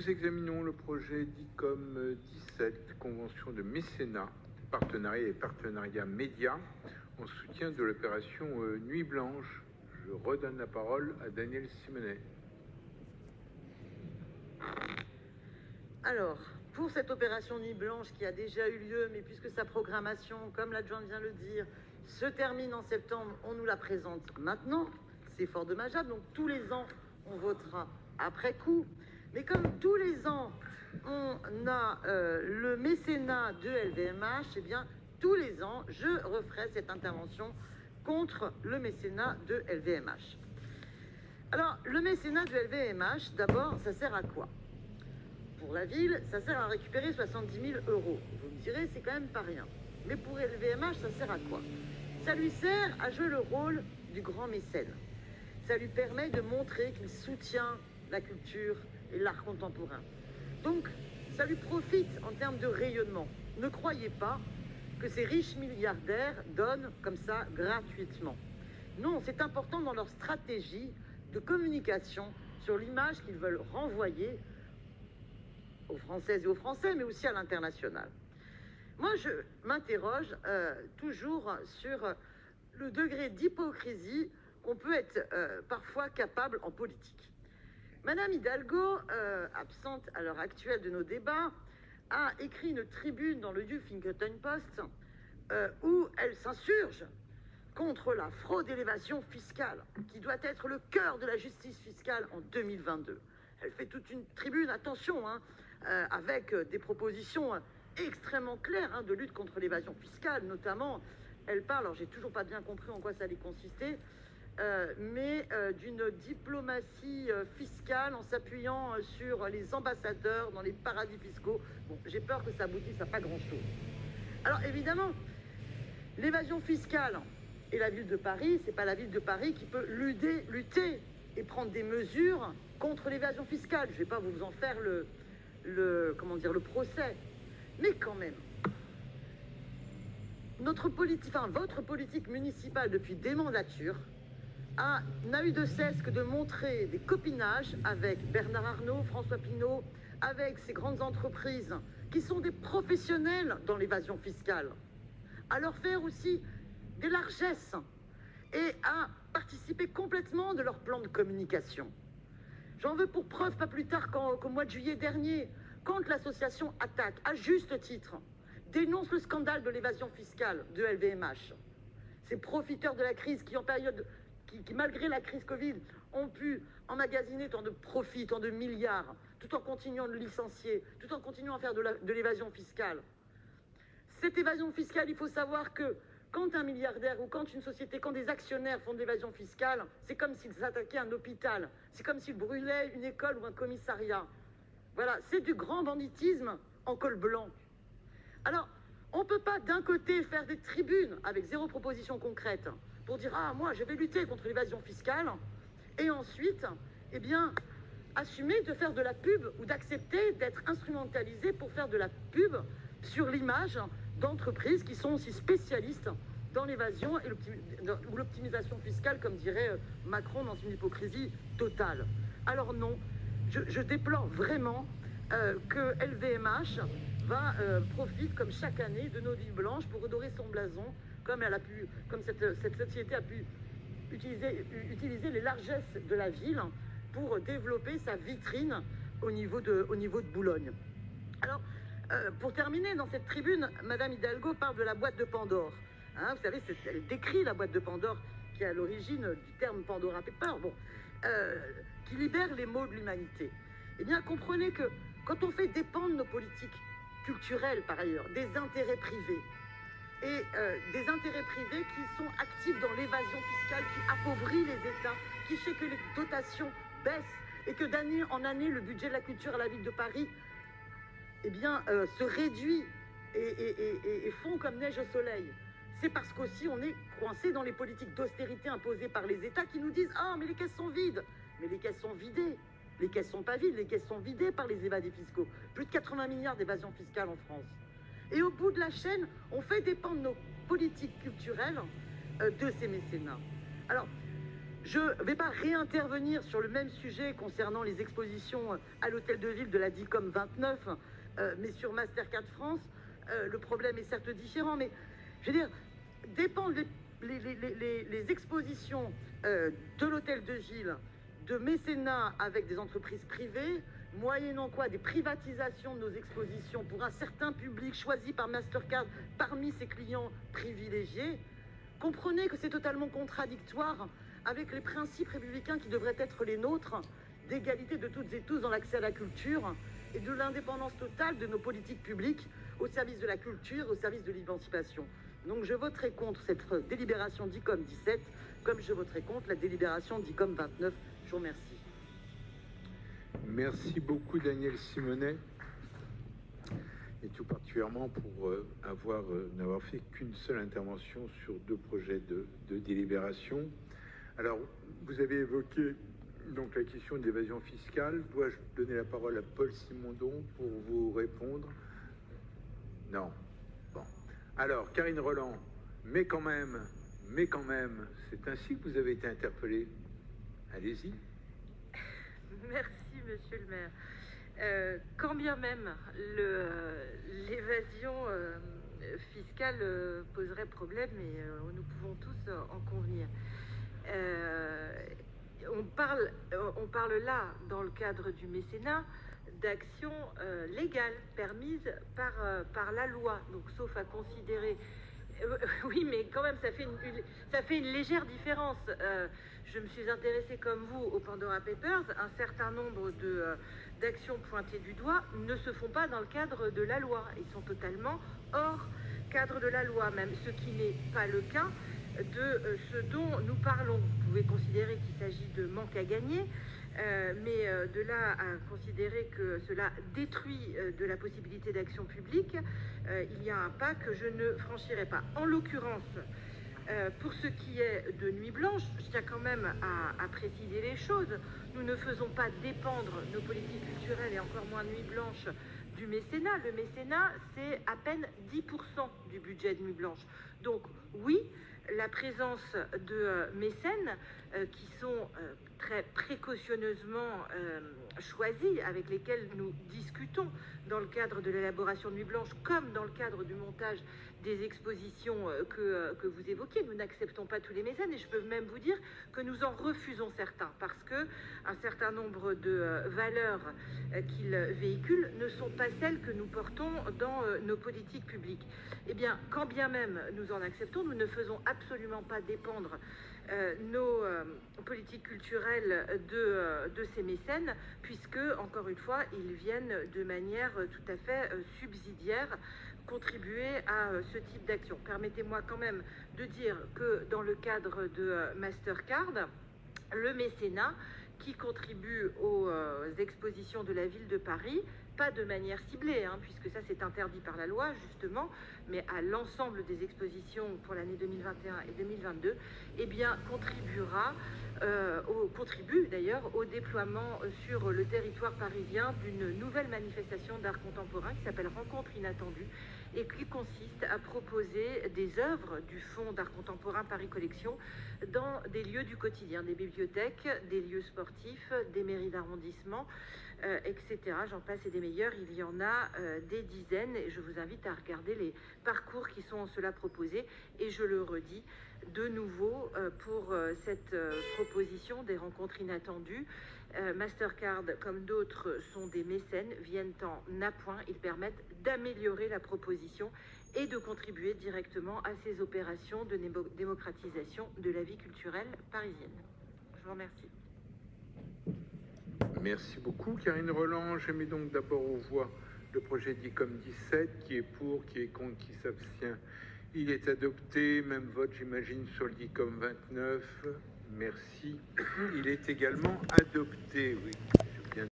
Nous examinons le projet DICOM 17, Convention de mécénat, partenariat et partenariat média, en soutien de l'opération Nuit Blanche. Je redonne la parole à Daniel Simonet. Alors, pour cette opération Nuit Blanche qui a déjà eu lieu, mais puisque sa programmation, comme l'adjoint vient de le dire, se termine en septembre, on nous la présente maintenant. C'est fort dommageable, donc tous les ans, on votera après coup. Mais comme tous les ans, on a le mécénat de LVMH, eh bien, tous les ans, je referai cette intervention contre le mécénat de LVMH. Alors, le mécénat de LVMH, d'abord, ça sert à quoi? Pour la ville, ça sert à récupérer 70 000 euros. Vous me direz, c'est quand même pas rien. Mais pour LVMH, ça sert à quoi? Ça lui sert à jouer le rôle du grand mécène. Ça lui permet de montrer qu'il soutient la culture et l'art contemporain. Donc, ça lui profite en termes de rayonnement. Ne croyez pas que ces riches milliardaires donnent comme ça gratuitement. Non, c'est important dans leur stratégie de communication sur l'image qu'ils veulent renvoyer aux Françaises et aux Français, mais aussi à l'international. Moi, je m'interroge toujours sur le degré d'hypocrisie qu'on peut être parfois capable en politique. Madame Hidalgo, absente à l'heure actuelle de nos débats, a écrit une tribune dans le Huffington Post où elle s'insurge contre la fraude et l'évasion fiscale, qui doit être le cœur de la justice fiscale en 2022. Elle fait toute une tribune, attention, avec des propositions extrêmement claires de lutte contre l'évasion fiscale, notamment, elle parle, alors j'ai toujours pas bien compris en quoi ça allait consister, mais d'une diplomatie fiscale en s'appuyant sur les ambassadeurs dans les paradis fiscaux. Bon, j'ai peur que ça aboutisse à pas grand-chose. Alors évidemment, l'évasion fiscale et la ville de Paris, c'est pas la ville de Paris qui peut lutter et prendre des mesures contre l'évasion fiscale. Je vais pas vous en faire le procès, mais quand même. Votre politique municipale depuis des mandatures n'a eu de cesse que de montrer des copinages avec Bernard Arnault, François Pinault, avec ces grandes entreprises qui sont des professionnels dans l'évasion fiscale, à leur faire aussi des largesses et à participer complètement de leur plan de communication. J'en veux pour preuve pas plus tard qu'au mois de juillet dernier, quand l'association Attaque, à juste titre, dénonce le scandale de l'évasion fiscale de LVMH. Ces profiteurs de la crise qui, malgré la crise Covid, ont pu emmagasiner tant de profits, tant de milliards, tout en continuant de licencier, tout en continuant à faire de l'évasion fiscale. Cette évasion fiscale, il faut savoir que quand un milliardaire ou quand une société, quand des actionnaires font de l'évasion fiscale, c'est comme s'ils attaquaient un hôpital, c'est comme s'ils brûlaient une école ou un commissariat. Voilà, c'est du grand banditisme en col blanc. Alors, on ne peut pas d'un côté faire des tribunes avec zéro proposition concrète pour dire « Ah, moi, je vais lutter contre l'évasion fiscale » et ensuite, eh bien, assumer de faire de la pub ou d'accepter d'être instrumentalisé pour faire de la pub sur l'image d'entreprises qui sont aussi spécialistes dans l'évasion ou l'optimisation fiscale, comme dirait Macron dans une hypocrisie totale. Alors non, je déplore vraiment que LVMH profite, comme chaque année, de nos nuits blanches pour redorer son blason, comme cette société a pu utiliser les largesses de la ville pour développer sa vitrine au niveau de Boulogne. Alors, pour terminer, dans cette tribune, Madame Hidalgo parle de la boîte de Pandore. Vous savez, elle décrit la boîte de Pandore, qui est à l'origine du terme Pandora Paper, qui libère les maux de l'humanité. Eh bien, comprenez que quand on fait dépendre nos politiques culturelles, par ailleurs, des intérêts privés, et des intérêts privés qui sont actifs dans l'évasion fiscale, qui appauvrit les États, qui fait que les dotations baissent, et que d'année en année, le budget de la culture à la ville de Paris se réduit et fond comme neige au soleil. C'est parce qu'aussi on est coincé dans les politiques d'austérité imposées par les États qui nous disent « Ah, mais les caisses sont vides !» Mais les caisses sont vidées. Les caisses sont pas vides, les caisses sont vidées par les évadés fiscaux. Plus de 80 milliards d'évasion fiscale en France. Et au bout de la chaîne, on fait dépendre nos politiques culturelles de ces mécénats. Alors, Je ne vais pas réintervenir sur le même sujet concernant les expositions à l'hôtel de ville de la DICOM 29, mais sur Mastercard France, le problème est certes différent, mais je veux dire, dépendent les expositions de l'hôtel de ville, de mécénat avec des entreprises privées, moyennant quoi des privatisations de nos expositions pour un certain public choisi par Mastercard parmi ses clients privilégiés. Comprenez que c'est totalement contradictoire avec les principes républicains qui devraient être les nôtres, d'égalité de toutes et tous dans l'accès à la culture et de l'indépendance totale de nos politiques publiques au service de la culture, au service de l'émancipation. Donc je voterai contre cette délibération DICOM 17, comme je voterai contre la délibération DICOM 29. Je vous remercie. Merci beaucoup Daniel Simonet, et tout particulièrement pour n'avoir fait qu'une seule intervention sur 2 projets de délibération. Alors, vous avez évoqué donc la question d'évasion fiscale. Dois-je donner la parole à Paul Simondon pour vous répondre? Non. Bon. Alors, Karine Roland, mais quand même, c'est ainsi que vous avez été interpellée. Allez-y. Merci, monsieur le maire. Quand bien même l'évasion fiscale poserait problème, et nous pouvons tous en convenir. On parle là, dans le cadre du mécénat, d'actions légales permises par la loi, donc sauf à considérer... oui, mais quand même, ça fait une légère différence. Je me suis intéressée, comme vous, au Pandora Papers. Un certain nombre d'actions pointées du doigt ne se font pas dans le cadre de la loi. Ils sont totalement hors cadre de la loi, même ce qui n'est pas le cas de ce dont nous parlons. Vous pouvez considérer qu'il s'agit de manque à gagner, mais de là à considérer que cela détruit de la possibilité d'action publique, il y a un pas que je ne franchirai pas. En l'occurrence, pour ce qui est de Nuit Blanche, je tiens quand même à préciser les choses. Nous ne faisons pas dépendre nos politiques culturelles, et encore moins Nuit Blanche, du mécénat. Le mécénat, c'est à peine 10% du budget de Nuit Blanche. Donc oui, la présence de mécènes qui sont très précautionneusement choisis, avec lesquels nous discutons dans le cadre de l'élaboration de Nuit Blanche, comme dans le cadre du montage des expositions que vous évoquiez. Nous n'acceptons pas tous les mécènes, et je peux même vous dire que nous en refusons certains, parce que un certain nombre de valeurs qu'ils véhiculent ne sont pas celles que nous portons dans nos politiques publiques. Eh bien, quand bien même nous en acceptons, nous ne faisons absolument pas dépendre nos politiques culturelles de ces mécènes, puisque, encore une fois, ils viennent de manière tout à fait subsidiaire contribuer à ce type d'action. Permettez-moi quand même de dire que dans le cadre de Mastercard, le mécénat qui contribue aux expositions de la ville de Paris, pas de manière ciblée, puisque ça c'est interdit par la loi justement, mais à l'ensemble des expositions pour l'année 2021 et 2022, eh bien contribue d'ailleurs au déploiement sur le territoire parisien d'une nouvelle manifestation d'art contemporain qui s'appelle Rencontre inattendue, et qui consiste à proposer des œuvres du Fonds d'art contemporain Paris Collection dans des lieux du quotidien, des bibliothèques, des lieux sportifs, des mairies d'arrondissement, etc. J'en passe et des meilleurs, il y en a des dizaines, et je vous invite à regarder les parcours qui sont en cela proposés, et je le redis de nouveau pour cette proposition des rencontres inattendues. Mastercard, comme d'autres, sont des mécènes, viennent en appoint. Ils permettent d'améliorer la proposition et de contribuer directement à ces opérations de démocratisation de la vie culturelle parisienne. Je vous remercie. Merci beaucoup, Karine Roland. Je mets donc d'abord aux voix le projet DICOM 17, qui est pour, qui est contre, qui s'abstient. Il est adopté. Même vote, j'imagine, sur le DICOM 29. Merci. Il est également adopté, oui.